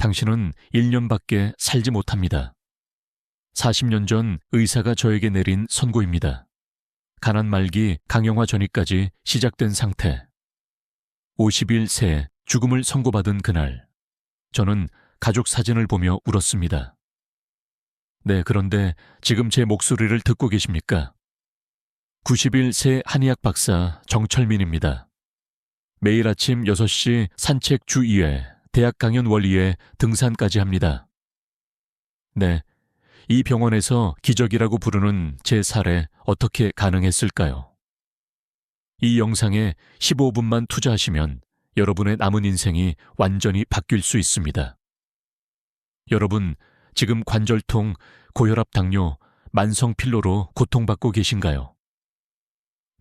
당신은 1년밖에 살지 못합니다. 40년 전 의사가 저에게 내린 선고입니다. 가난 말기 강형화 전이까지 시작된 상태. 50일 새 죽음을 선고받은 그날, 저는 가족 사진을 보며 울었습니다. 네, 그런데 지금 제 목소리를 듣고 계십니까? 90일 새 한의학 박사 정철민입니다. 매일 아침 6시 산책 주 2회, 대학 강연 원리에 등산까지 합니다. 네, 이 병원에서 기적이라고 부르는 제 살에 어떻게 가능했을까요? 이 영상에 15분만 투자하시면 여러분의 남은 인생이 완전히 바뀔 수 있습니다. 여러분, 지금 관절통, 고혈압, 당뇨, 만성 필로로 고통받고 계신가요?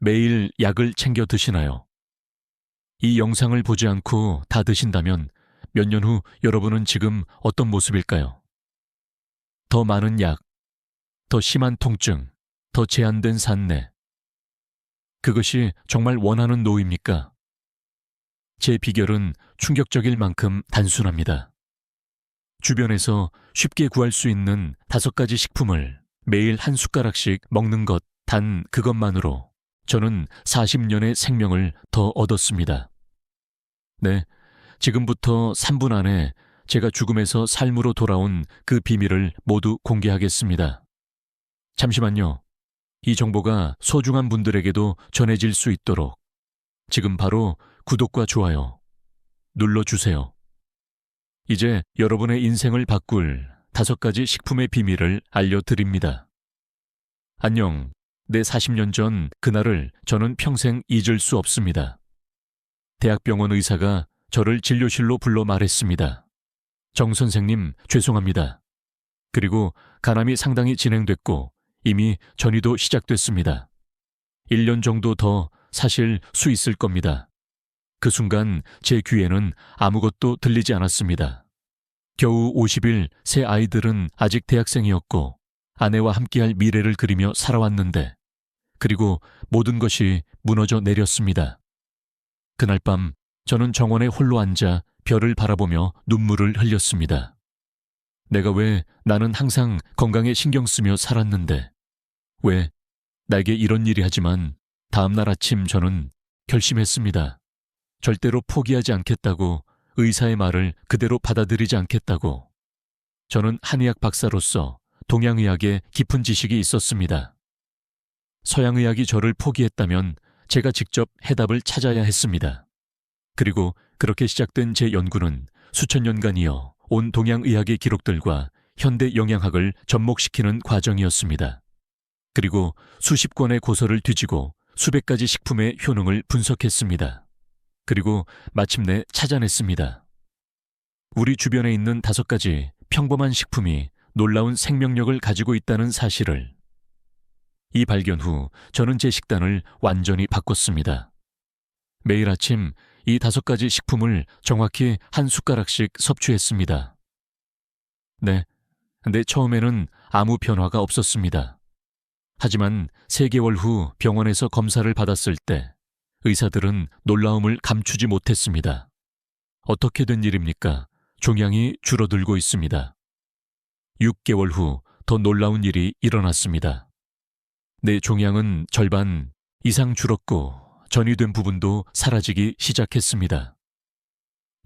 매일 약을 챙겨 드시나요? 이 영상을 보지 않고 다 드신다면 몇 년 후 여러분은 지금 어떤 모습일까요? 더 많은 약, 더 심한 통증, 더 제한된 산내. 그것이 정말 원하는 노후입니까? 제 비결은 충격적일 만큼 단순합니다. 주변에서 쉽게 구할 수 있는 5가지 식품을 매일 한 숟가락씩 먹는 것, 단 그것만으로 저는 40년의 생명을 더 얻었습니다. 네, 지금부터 3분 안에 제가 죽음에서 삶으로 돌아온 그 비밀을 모두 공개하겠습니다. 잠시만요. 이 정보가 소중한 분들에게도 전해질 수 있도록 지금 바로 구독과 좋아요 눌러주세요. 이제 여러분의 인생을 바꿀 5가지 식품의 비밀을 알려드립니다. 안녕, 내 40년 전 그날을 저는 평생 잊을 수 없습니다. 대학병원 의사가 저를 진료실로 불러 말했습니다. 정 선생님, 죄송합니다. 그리고 간암이 상당히 진행됐고 이미 전이도 시작됐습니다. 1년 정도 더 사실 수 있을 겁니다. 그 순간 제 귀에는 아무것도 들리지 않았습니다. 겨우 50일 새 아이들은 아직 대학생이었고 아내와 함께할 미래를 그리며 살아왔는데, 그리고 모든 것이 무너져 내렸습니다. 그날 밤 저는 정원에 홀로 앉아 별을 바라보며 눈물을 흘렸습니다. 내가 왜 나는 항상 건강에 신경 쓰며 살았는데 왜 나에게 이런 일이. 하지만 다음 날 아침 저는 결심했습니다. 절대로 포기하지 않겠다고, 의사의 말을 그대로 받아들이지 않겠다고. 저는 한의학 박사로서 동양의학에 깊은 지식이 있었습니다. 서양의학이 저를 포기했다면 제가 직접 해답을 찾아야 했습니다. 그리고 그렇게 시작된 제 연구는 수천 년간 이어 온 동양의학의 기록들과 현대 영양학을 접목시키는 과정이었습니다. 그리고 수십 권의 고서를 뒤지고 수백 가지 식품의 효능을 분석했습니다. 그리고 마침내 찾아냈습니다. 우리 주변에 있는 5가지 평범한 식품이 놀라운 생명력을 가지고 있다는 사실을. 이 발견 후 저는 제 식단을 완전히 바꿨습니다. 매일 아침 이 5가지 식품을 정확히 한 숟가락씩 섭취했습니다. 네, 근데 처음에는 아무 변화가 없었습니다. 하지만 3개월 후 병원에서 검사를 받았을 때 의사들은 놀라움을 감추지 못했습니다. 어떻게 된 일입니까? 종양이 줄어들고 있습니다. 6개월 후 더 놀라운 일이 일어났습니다. 내 종양은 절반 이상 줄었고 전이된 부분도 사라지기 시작했습니다.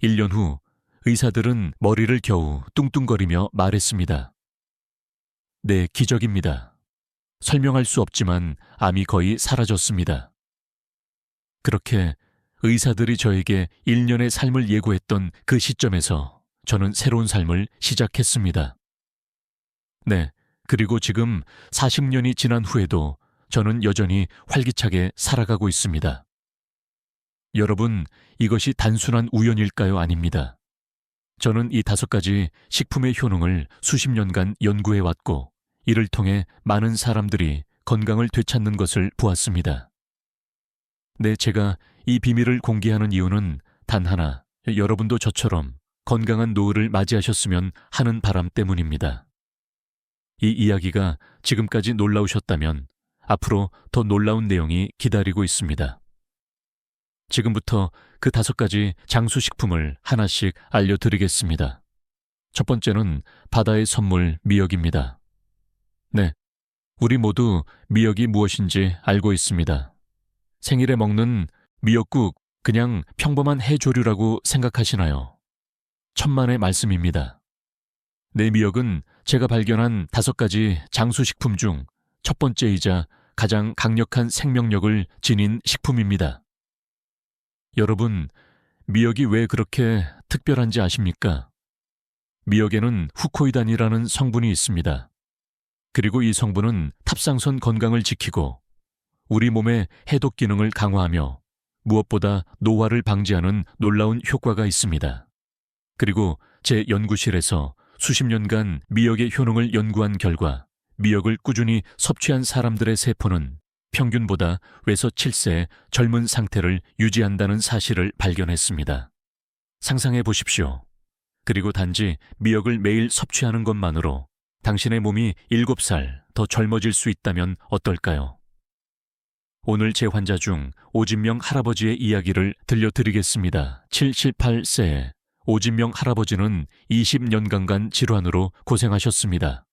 1년 후 의사들은 머리를 겨우 뚱뚱거리며 말했습니다. 네, 기적입니다. 설명할 수 없지만 암이 거의 사라졌습니다. 그렇게 의사들이 저에게 1년의 삶을 예고했던 그 시점에서 저는 새로운 삶을 시작했습니다. 네, 그리고 지금 40년이 지난 후에도 저는 여전히 활기차게 살아가고 있습니다. 여러분, 이것이 단순한 우연일까요? 아닙니다. 저는 이 5가지 식품의 효능을 수십 년간 연구해왔고 이를 통해 많은 사람들이 건강을 되찾는 것을 보았습니다. 네, 제가 이 비밀을 공개하는 이유는 단 하나, 여러분도 저처럼 건강한 노후를 맞이하셨으면 하는 바람 때문입니다. 이 이야기가 지금까지 놀라우셨다면 앞으로 더 놀라운 내용이 기다리고 있습니다. 지금부터 그 5가지 장수식품을 하나씩 알려드리겠습니다. 첫 번째는 바다의 선물 미역입니다. 네, 우리 모두 미역이 무엇인지 알고 있습니다. 생일에 먹는 미역국 그냥 평범한 해조류라고 생각하시나요? 천만의 말씀입니다. 내 미역은 제가 발견한 5가지 장수식품 중 첫 번째이자 가장 강력한 생명력을 지닌 식품입니다. 여러분, 미역이 왜 그렇게 특별한지 아십니까? 미역에는 후코이단이라는 성분이 있습니다. 그리고 이 성분은 탑상선 건강을 지키고 우리 몸의 해독 기능을 강화하며 무엇보다 노화를 방지하는 놀라운 효과가 있습니다. 그리고 제 연구실에서 수십 년간 미역의 효능을 연구한 결과 미역을 꾸준히 섭취한 사람들의 세포는 평균보다 외서 7세의 젊은 상태를 유지한다는 사실을 발견했습니다. 상상해 보십시오. 그리고 단지 미역을 매일 섭취하는 것만으로 당신의 몸이 7살 더 젊어질 수 있다면 어떨까요? 오늘 제 환자 중 오진명 할아버지의 이야기를 들려드리겠습니다. 78세 오진명 할아버지는 20년간 질환으로 고생하셨습니다.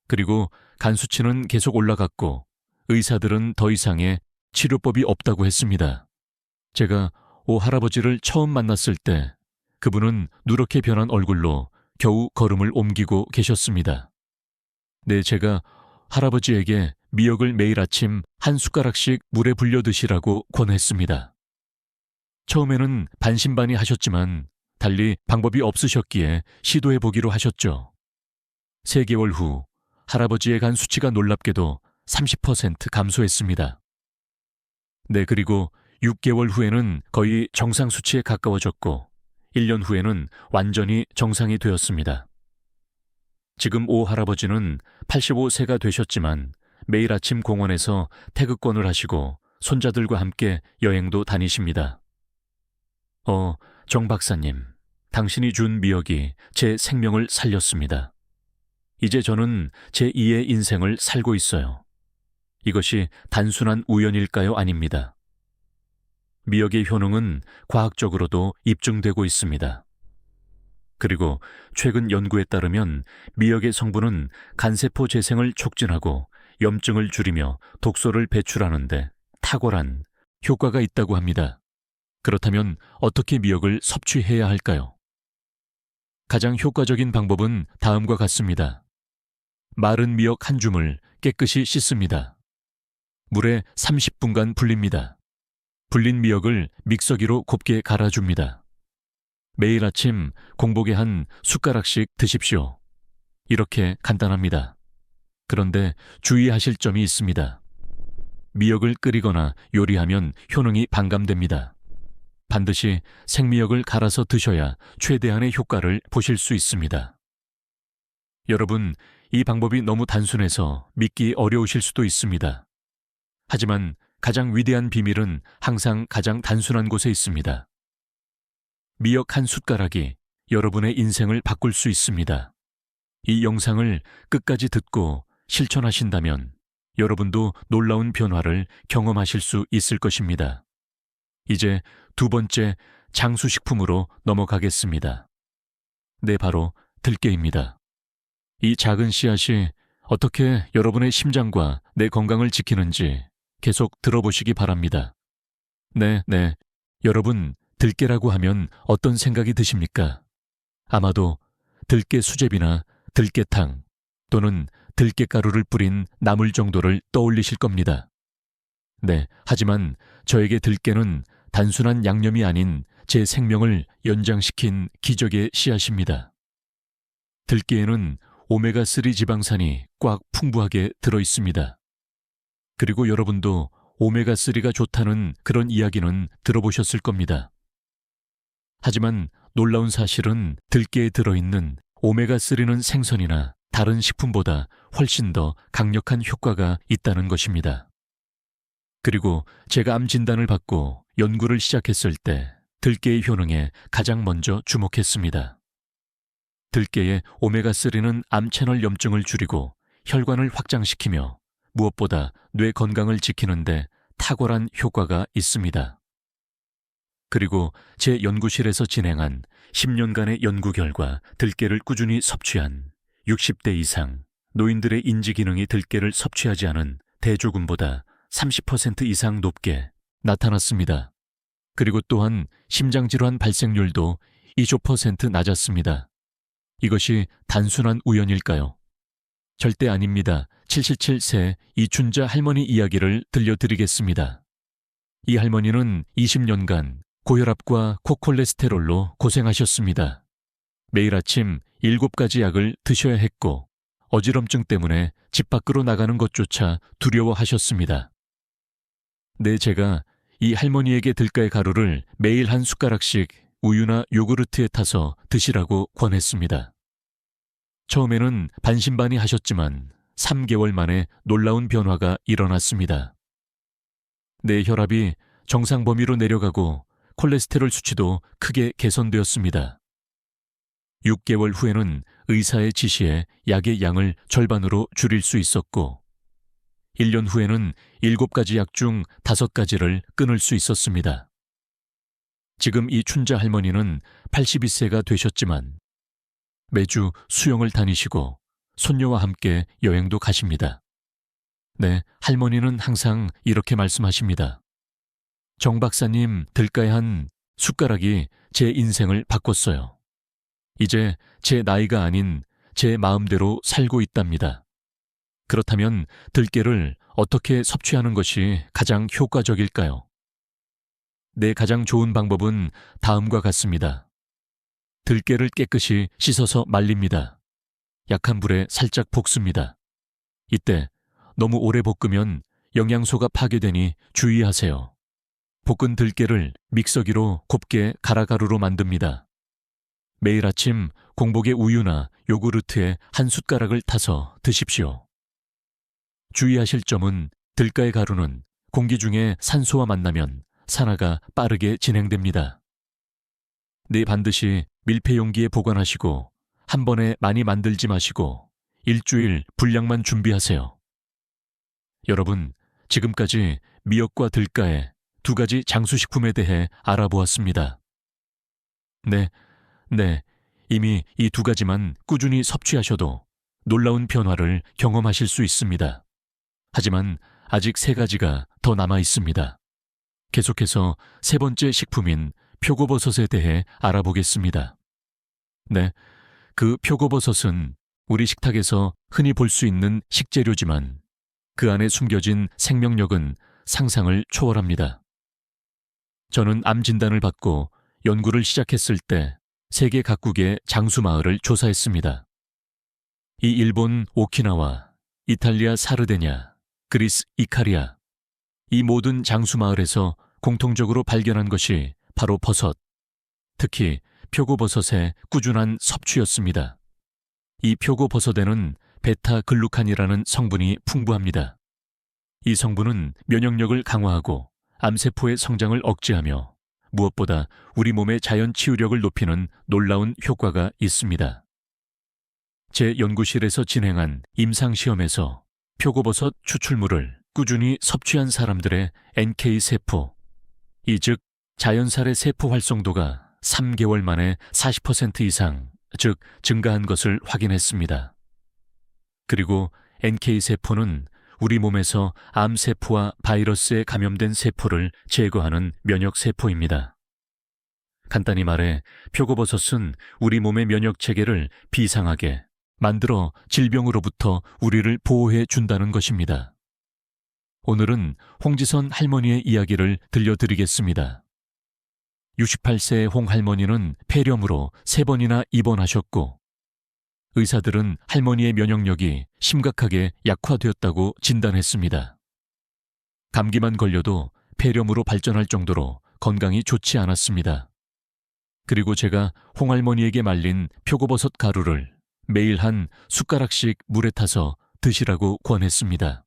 그리고 간 수치는 계속 올라갔고 의사들은 더 이상의 치료법이 없다고 했습니다. 제가 오 할아버지를 처음 만났을 때 그분은 누렇게 변한 얼굴로 겨우 걸음을 옮기고 계셨습니다. 네, 제가 할아버지에게 미역을 매일 아침 한 숟가락씩 물에 불려 드시라고 권했습니다. 처음에는 반신반의 하셨지만 달리 방법이 없으셨기에 시도해 보기로 하셨죠. 3개월 후 할아버지의 간 수치가 놀랍게도 30% 감소했습니다. 네, 그리고 6개월 후에는 거의 정상 수치에 가까워졌고 1년 후에는 완전히 정상이 되었습니다. 지금 오 할아버지는 85세가 되셨지만 매일 아침 공원에서 태극권을 하시고 손자들과 함께 여행도 다니십니다. 정 박사님, 당신이 준 미역이 제 생명을 살렸습니다. 이제 저는 제2의 인생을 살고 있어요. 이것이 단순한 우연일까요? 아닙니다. 미역의 효능은 과학적으로도 입증되고 있습니다. 그리고 최근 연구에 따르면 미역의 성분은 간세포 재생을 촉진하고 염증을 줄이며 독소를 배출하는데 탁월한 효과가 있다고 합니다. 그렇다면 어떻게 미역을 섭취해야 할까요? 가장 효과적인 방법은 다음과 같습니다. 마른 미역 한 줌을 깨끗이 씻습니다. 물에 30분간 불립니다. 불린 미역을 믹서기로 곱게 갈아줍니다. 매일 아침 공복에 한 숟가락씩 드십시오. 이렇게 간단합니다. 그런데 주의하실 점이 있습니다. 미역을 끓이거나 요리하면 효능이 반감됩니다. 반드시 생미역을 갈아서 드셔야 최대한의 효과를 보실 수 있습니다. 여러분, 이 방법이 너무 단순해서 믿기 어려우실 수도 있습니다. 하지만 가장 위대한 비밀은 항상 가장 단순한 곳에 있습니다. 미역 한 숟가락이 여러분의 인생을 바꿀 수 있습니다. 이 영상을 끝까지 듣고 실천하신다면 여러분도 놀라운 변화를 경험하실 수 있을 것입니다. 이제 2번째 장수식품으로 넘어가겠습니다. 네, 바로 들깨입니다. 이 작은 씨앗이 어떻게 여러분의 심장과 내 건강을 지키는지 계속 들어보시기 바랍니다. 네. 여러분, 들깨라고 하면 어떤 생각이 드십니까? 아마도 들깨 수제비나 들깨탕 또는 들깨가루를 뿌린 나물 정도를 떠올리실 겁니다. 네, 하지만 저에게 들깨는 단순한 양념이 아닌 제 생명을 연장시킨 기적의 씨앗입니다. 들깨에는 오메가3 지방산이 꽉 풍부하게 들어있습니다. 그리고 여러분도 오메가3가 좋다는 그런 이야기는 들어보셨을 겁니다. 하지만 놀라운 사실은 들깨에 들어있는 오메가3는 생선이나 다른 식품보다 훨씬 더 강력한 효과가 있다는 것입니다. 그리고 제가 암 진단을 받고 연구를 시작했을 때 들깨의 효능에 가장 먼저 주목했습니다. 들깨의 오메가3는 암 채널 염증을 줄이고 혈관을 확장시키며 무엇보다 뇌 건강을 지키는 데 탁월한 효과가 있습니다. 그리고 제 연구실에서 진행한 10년간의 연구 결과 들깨를 꾸준히 섭취한 60대 이상 노인들의 인지 기능이 들깨를 섭취하지 않은 대조군보다 30% 이상 높게 나타났습니다. 그리고 또한 심장질환 발생률도 25% 낮았습니다. 이것이 단순한 우연일까요? 절대 아닙니다. 77세 이춘자 할머니 이야기를 들려드리겠습니다. 이 할머니는 20년간 고혈압과 고콜레스테롤로 고생하셨습니다. 매일 아침 7가지 약을 드셔야 했고 어지럼증 때문에 집 밖으로 나가는 것조차 두려워하셨습니다. 네, 제가 이 할머니에게 들깨 가루를 매일 한 숟가락씩 우유나 요구르트에 타서 드시라고 권했습니다. 처음에는 반신반의 하셨지만 3개월 만에 놀라운 변화가 일어났습니다. 내 혈압이 정상 범위로 내려가고 콜레스테롤 수치도 크게 개선되었습니다. 6개월 후에는 의사의 지시에 약의 양을 절반으로 줄일 수 있었고 1년 후에는 7가지 약 중 5가지를 끊을 수 있었습니다. 지금 이 춘자 할머니는 82세가 되셨지만 매주 수영을 다니시고 손녀와 함께 여행도 가십니다. 네, 할머니는 항상 이렇게 말씀하십니다. 정 박사님, 들깨 한 숟가락이 제 인생을 바꿨어요. 이제 제 나이가 아닌 제 마음대로 살고 있답니다. 그렇다면 들깨를 어떻게 섭취하는 것이 가장 효과적일까요? 네, 가장 좋은 방법은 다음과 같습니다. 들깨를 깨끗이 씻어서 말립니다. 약한 불에 살짝 볶습니다. 이때 너무 오래 볶으면 영양소가 파괴되니 주의하세요. 볶은 들깨를 믹서기로 곱게 가라가루로 만듭니다. 매일 아침 공복에 우유나 요구르트에 한 숟가락을 타서 드십시오. 주의하실 점은 들깨 가루는 공기 중에 산소와 만나면 산화가 빠르게 진행됩니다. 네, 반드시 밀폐 용기에 보관하시고 한 번에 많이 만들지 마시고 일주일 분량만 준비하세요. 여러분, 지금까지 미역과 들깨의 2가지 장수식품에 대해 알아보았습니다. 네, 이미 이 2가지만 꾸준히 섭취하셔도 놀라운 변화를 경험하실 수 있습니다. 하지만 아직 3가지가 더 남아 있습니다. 계속해서 3번째 식품인 표고버섯에 대해 알아보겠습니다. 네, 그 표고버섯은 우리 식탁에서 흔히 볼 수 있는 식재료지만 그 안에 숨겨진 생명력은 상상을 초월합니다. 저는 암 진단을 받고 연구를 시작했을 때 세계 각국의 장수마을을 조사했습니다. 이 일본 오키나와, 이탈리아 사르데냐, 그리스 이카리아, 이 모든 장수마을에서 공통적으로 발견한 것이 바로 버섯, 특히 표고버섯의 꾸준한 섭취였습니다. 이 표고버섯에는 베타글루칸이라는 성분이 풍부합니다. 이 성분은 면역력을 강화하고 암세포의 성장을 억제하며 무엇보다 우리 몸의 자연 치유력을 높이는 놀라운 효과가 있습니다. 제 연구실에서 진행한 임상시험에서 표고버섯 추출물을 꾸준히 섭취한 사람들의 NK세포, 즉 자연살의 세포 활성도가 3개월 만에 40% 이상, 즉 증가한 것을 확인했습니다. 그리고 NK세포는 우리 몸에서 암세포와 바이러스에 감염된 세포를 제거하는 면역세포입니다. 간단히 말해 표고버섯은 우리 몸의 면역체계를 비상하게 만들어 질병으로부터 우리를 보호해 준다는 것입니다. 오늘은 홍지선 할머니의 이야기를 들려드리겠습니다. 68세의 홍 할머니는 폐렴으로 3번이나 입원하셨고 의사들은 할머니의 면역력이 심각하게 약화되었다고 진단했습니다. 감기만 걸려도 폐렴으로 발전할 정도로 건강이 좋지 않았습니다. 그리고 제가 홍 할머니에게 말린 표고버섯 가루를 매일 한 숟가락씩 물에 타서 드시라고 권했습니다.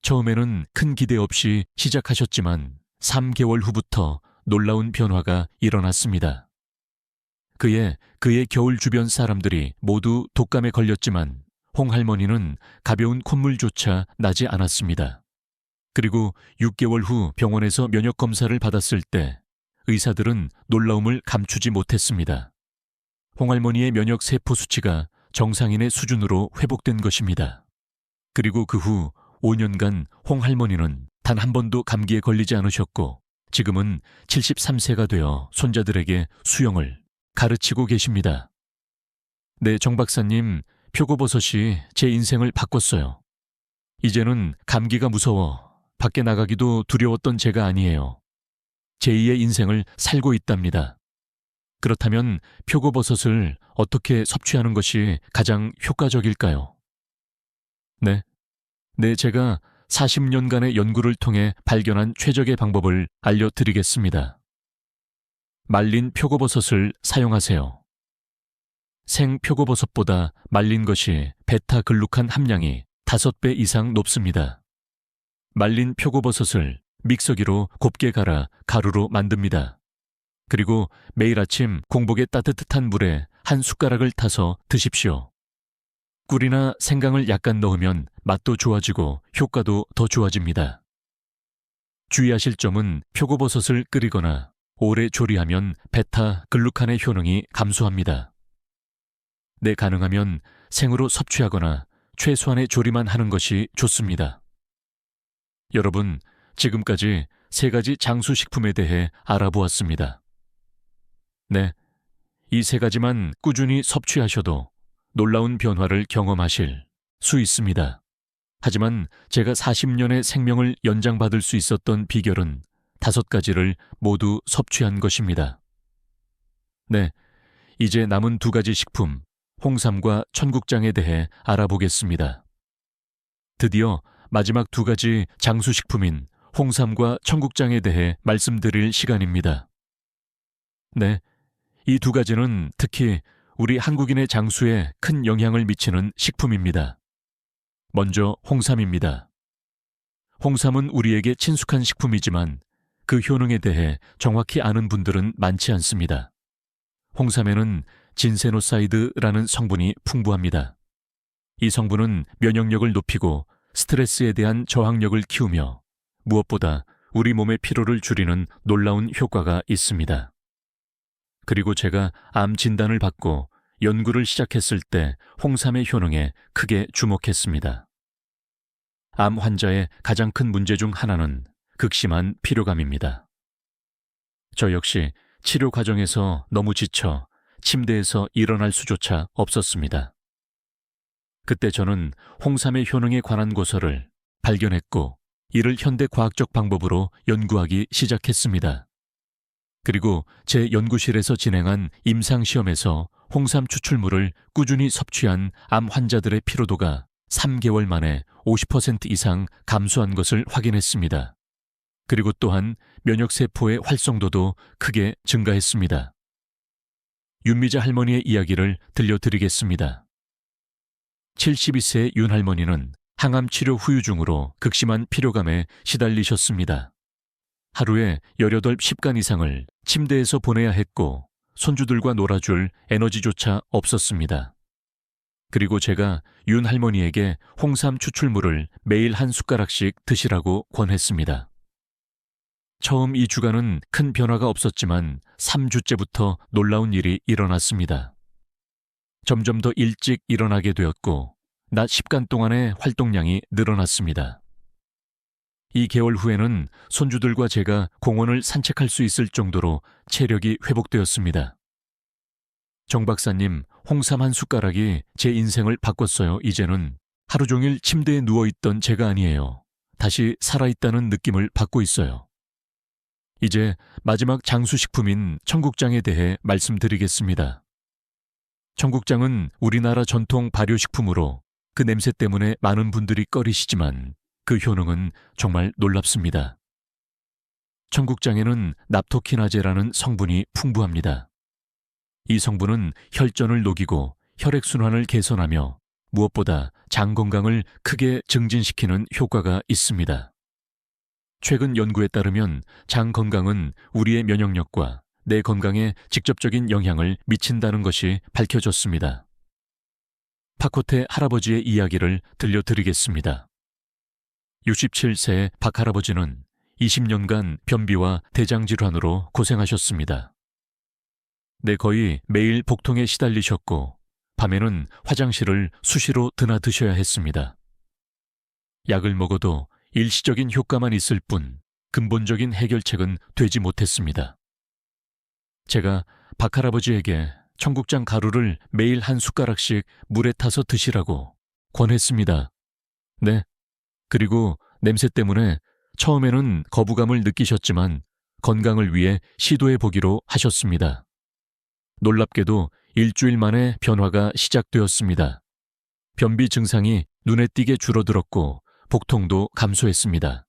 처음에는 큰 기대 없이 시작하셨지만 3개월 후부터 놀라운 변화가 일어났습니다. 그의 겨울 주변 사람들이 모두 독감에 걸렸지만 홍 할머니는 가벼운 콧물조차 나지 않았습니다. 그리고 6개월 후 병원에서 면역 검사를 받았을 때 의사들은 놀라움을 감추지 못했습니다. 홍할머니의 면역 세포 수치가 정상인의 수준으로 회복된 것입니다. 그리고 그 후 5년간 홍할머니는 단 한 번도 감기에 걸리지 않으셨고 지금은 73세가 되어 손자들에게 수영을 가르치고 계십니다. 네, 정 박사님, 표고버섯이 제 인생을 바꿨어요. 이제는 감기가 무서워 밖에 나가기도 두려웠던 제가 아니에요. 제2의 인생을 살고 있답니다. 그렇다면 표고버섯을 어떻게 섭취하는 것이 가장 효과적일까요? 네, 제가 40년간의 연구를 통해 발견한 최적의 방법을 알려드리겠습니다. 말린 표고버섯을 사용하세요. 생 표고버섯보다 말린 것이 베타글루칸 함량이 5배 이상 높습니다. 말린 표고버섯을 믹서기로 곱게 갈아 가루로 만듭니다. 그리고 매일 아침 공복에 따뜻한 물에 한 숟가락을 타서 드십시오. 꿀이나 생강을 약간 넣으면 맛도 좋아지고 효과도 더 좋아집니다. 주의하실 점은 표고버섯을 끓이거나 오래 조리하면 베타글루칸의 효능이 감소합니다. 네, 가능하면 생으로 섭취하거나 최소한의 조리만 하는 것이 좋습니다. 여러분, 지금까지 3가지 장수식품에 대해 알아보았습니다. 네, 이 3가지만 꾸준히 섭취하셔도 놀라운 변화를 경험하실 수 있습니다. 하지만 제가 40년의 생명을 연장받을 수 있었던 비결은 5가지를 모두 섭취한 것입니다. 네, 이제 남은 2가지 식품, 홍삼과 청국장에 대해 알아보겠습니다. 드디어 마지막 2가지 장수식품인 홍삼과 청국장에 대해 말씀드릴 시간입니다. 네, 이 2가지는 특히 우리 한국인의 장수에 큰 영향을 미치는 식품입니다. 먼저 홍삼입니다. 홍삼은 우리에게 친숙한 식품이지만 그 효능에 대해 정확히 아는 분들은 많지 않습니다. 홍삼에는 진세노사이드라는 성분이 풍부합니다. 이 성분은 면역력을 높이고 스트레스에 대한 저항력을 키우며 무엇보다 우리 몸의 피로를 줄이는 놀라운 효과가 있습니다. 그리고 제가 암 진단을 받고 연구를 시작했을 때 홍삼의 효능에 크게 주목했습니다. 암 환자의 가장 큰 문제 중 하나는 극심한 피로감입니다. 저 역시 치료 과정에서 너무 지쳐 침대에서 일어날 수조차 없었습니다. 그때 저는 홍삼의 효능에 관한 고서를 발견했고 이를 현대 과학적 방법으로 연구하기 시작했습니다. 그리고 제 연구실에서 진행한 임상시험에서 홍삼 추출물을 꾸준히 섭취한 암 환자들의 피로도가 3개월 만에 50% 이상 감소한 것을 확인했습니다. 그리고 또한 면역세포의 활성도도 크게 증가했습니다. 윤미자 할머니의 이야기를 들려드리겠습니다. 72세의 윤 할머니는 항암 치료 후유증으로 극심한 피로감에 시달리셨습니다. 하루에 18시간 이상을 침대에서 보내야 했고 손주들과 놀아줄 에너지조차 없었습니다. 그리고 제가 윤 할머니에게 홍삼 추출물을 매일 한 숟가락씩 드시라고 권했습니다. 처음 2주간은 큰 변화가 없었지만 3주째부터 놀라운 일이 일어났습니다. 점점 더 일찍 일어나게 되었고 낮 10시간 동안의 활동량이 늘어났습니다. 2개월 후에는 손주들과 제가 공원을 산책할 수 있을 정도로 체력이 회복되었습니다. 정 박사님, 홍삼 한 숟가락이 제 인생을 바꿨어요. 이제는 하루 종일 침대에 누워있던 제가 아니에요. 다시 살아있다는 느낌을 받고 있어요. 이제 마지막 장수식품인 청국장에 대해 말씀드리겠습니다. 청국장은 우리나라 전통 발효식품으로 그 냄새 때문에 많은 분들이 꺼리시지만 그 효능은 정말 놀랍습니다. 청국장에는 납토키나제라는 성분이 풍부합니다. 이 성분은 혈전을 녹이고 혈액순환을 개선하며 무엇보다 장 건강을 크게 증진시키는 효과가 있습니다. 최근 연구에 따르면 장 건강은 우리의 면역력과 내 건강에 직접적인 영향을 미친다는 것이 밝혀졌습니다. 파코테 할아버지의 이야기를 들려드리겠습니다. 67세의 박 할아버지는 20년간 변비와 대장질환으로 고생하셨습니다. 네, 거의 매일 복통에 시달리셨고 밤에는 화장실을 수시로 드나드셔야 했습니다. 약을 먹어도 일시적인 효과만 있을 뿐 근본적인 해결책은 되지 못했습니다. 제가 박할아버지에게 청국장 가루를 매일 한 숟가락씩 물에 타서 드시라고 권했습니다. 네. 그리고 냄새 때문에 처음에는 거부감을 느끼셨지만 건강을 위해 시도해 보기로 하셨습니다. 놀랍게도 일주일 만에 변화가 시작되었습니다. 변비 증상이 눈에 띄게 줄어들었고 복통도 감소했습니다.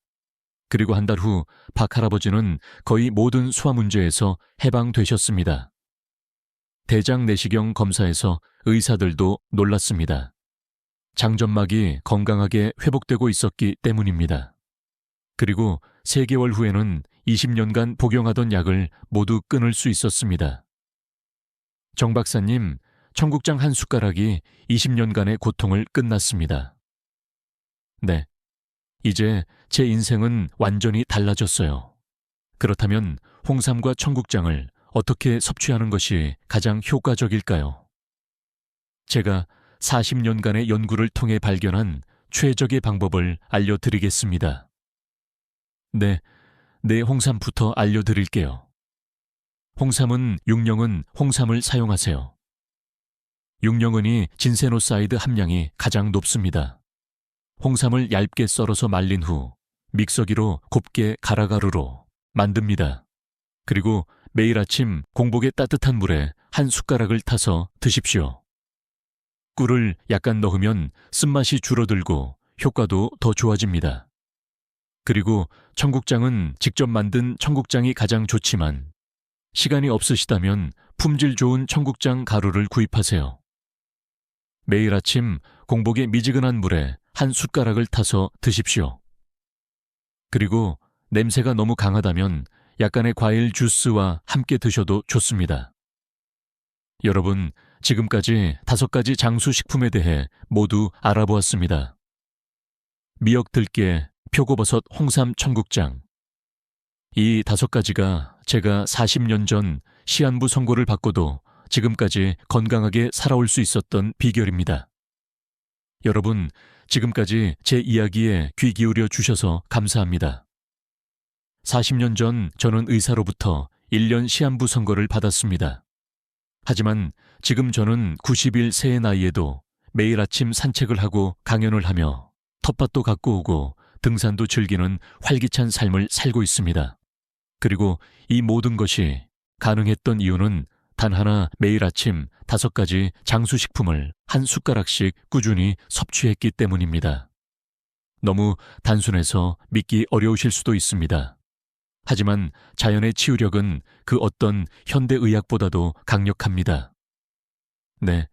그리고 한 달 후 박할아버지는 거의 모든 소화 문제에서 해방되셨습니다. 대장 내시경 검사에서 의사들도 놀랐습니다. 장점막이 건강하게 회복되고 있었기 때문입니다. 그리고 3개월 후에는 20년간 복용하던 약을 모두 끊을 수 있었습니다. 정 박사님, 청국장 한 숟가락이 20년간의 고통을 끝났습니다. 네, 이제 제 인생은 완전히 달라졌어요. 그렇다면 홍삼과 청국장을 어떻게 섭취하는 것이 가장 효과적일까요? 제가 40년간의 연구를 통해 발견한 최적의 방법을 알려드리겠습니다. 네, 홍삼부터 알려드릴게요. 홍삼은 6년은 홍삼을 사용하세요. 6년은이 진세노사이드 함량이 가장 높습니다. 홍삼을 얇게 썰어서 말린 후 믹서기로 곱게 가라가루로 만듭니다. 그리고 매일 아침 공복에 따뜻한 물에 한 숟가락을 타서 드십시오. 꿀을 약간 넣으면 쓴맛이 줄어들고 효과도 더 좋아집니다. 그리고 청국장은 직접 만든 청국장이 가장 좋지만 시간이 없으시다면 품질 좋은 청국장 가루를 구입하세요. 매일 아침 공복에 미지근한 물에 한 숟가락을 타서 드십시오. 그리고 냄새가 너무 강하다면 약간의 과일 주스와 함께 드셔도 좋습니다. 여러분, 지금까지 5가지 장수 식품에 대해 모두 알아보았습니다. 미역, 들깨, 표고버섯, 홍삼, 청국장. 이 5가지가 제가 40년 전 시한부 선고를 받고도 지금까지 건강하게 살아올 수 있었던 비결입니다. 여러분, 지금까지 제 이야기에 귀 기울여 주셔서 감사합니다. 40년 전 저는 의사로부터 1년 시한부 선고를 받았습니다. 하지만 지금 저는 91세의 나이에도 매일 아침 산책을 하고 강연을 하며 텃밭도 갖고 오고 등산도 즐기는 활기찬 삶을 살고 있습니다. 그리고 이 모든 것이 가능했던 이유는 단 하나, 매일 아침 5가지 장수식품을 한 숟가락씩 꾸준히 섭취했기 때문입니다. 너무 단순해서 믿기 어려우실 수도 있습니다. 하지만 자연의 치유력은 그 어떤 현대의학보다도 강력합니다. 네,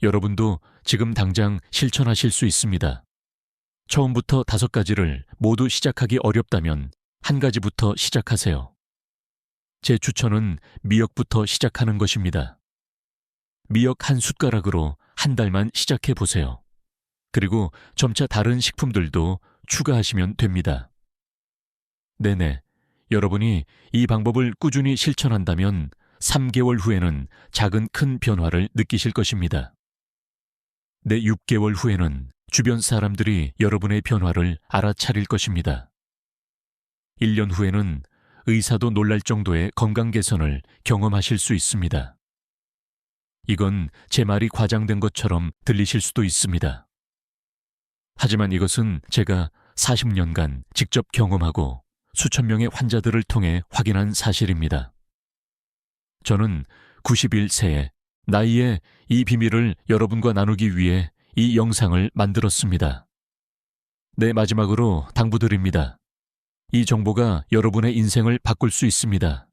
여러분도 지금 당장 실천하실 수 있습니다. 처음부터 5가지를 모두 시작하기 어렵다면 1가지부터 시작하세요. 제 추천은 미역부터 시작하는 것입니다. 미역 한 숟가락으로 한 달만 시작해 보세요. 그리고 점차 다른 식품들도 추가하시면 됩니다. 네네, 여러분이 이 방법을 꾸준히 실천한다면 3개월 후에는 작은 큰 변화를 느끼실 것입니다. 내 6개월 후에는 주변 사람들이 여러분의 변화를 알아차릴 것입니다. 1년 후에는 의사도 놀랄 정도의 건강 개선을 경험하실 수 있습니다. 이건 제 말이 과장된 것처럼 들리실 수도 있습니다. 하지만 이것은 제가 40년간 직접 경험하고 수천 명의 환자들을 통해 확인한 사실입니다. 저는 91세에 나이에 이 비밀을 여러분과 나누기 위해 이 영상을 만들었습니다. 네, 마지막으로 당부드립니다. 이 정보가 여러분의 인생을 바꿀 수 있습니다.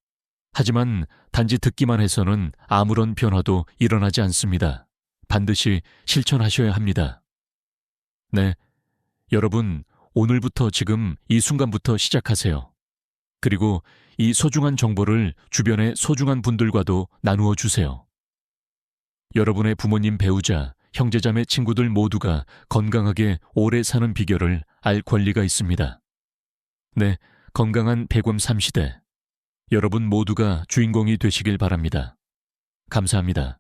하지만 단지 듣기만 해서는 아무런 변화도 일어나지 않습니다. 반드시 실천하셔야 합니다. 네, 여러분, 오늘부터 지금 이 순간부터 시작하세요. 그리고 이 소중한 정보를 주변의 소중한 분들과도 나누어 주세요. 여러분의 부모님, 배우자, 형제자매, 친구들 모두가 건강하게 오래 사는 비결을 알 권리가 있습니다. 네, 건강한 백엄 3시대. 여러분 모두가 주인공이 되시길 바랍니다. 감사합니다.